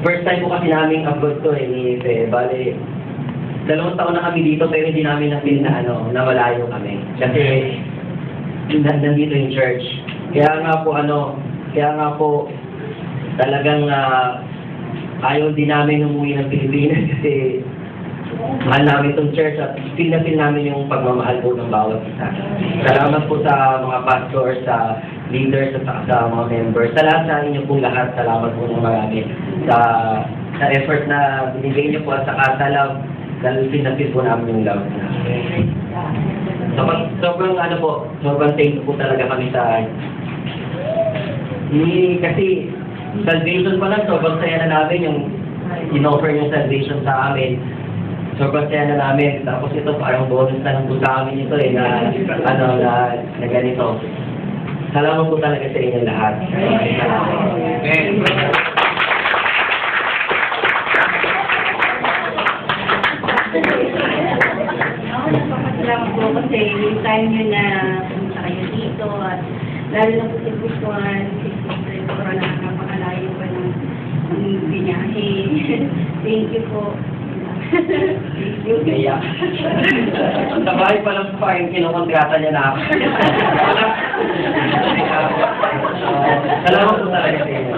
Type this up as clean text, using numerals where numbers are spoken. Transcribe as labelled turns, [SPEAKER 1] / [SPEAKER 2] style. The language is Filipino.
[SPEAKER 1] First time po kasi namin abroad to ni Fe. Bale, 2 taon na kami dito pero hindi namin na-feel na na malayo kami. Kasi nandito yung church. Kaya nga po talagang ayaw din namin umuwi ng Pilipinas kasi mahal namin itong church at feel na feel namin yung pagmamahal po ng bawat isa. Salamat po sa mga pastors, sa leaders at sa mga members. Sa lahat sa inyo po lahat, salamat po ng marami sa effort na binigay niyo po at saka sa love, dahil feel na feel po namin yung love na. Sobrang thank you po talaga kami sa kasi salvation pa lang, sobrang saya na namin yung in-offer yung salvation sa amin. Sobrang saya na namin. Tapos ito parang bonus na lang po sa amin ito na ganito. Salamat po talaga sa inyo lahat.
[SPEAKER 2] Salamat po kasi yung time nyo na pumunta kayo dito at lalo na po sa Busuan, siguro nakakapakalayo pa ng binahe. Thank you po.
[SPEAKER 1] Kaya, sa bahay pa lang pa yung kinukontrata niya na ako. Salamat po talaga sa inyo.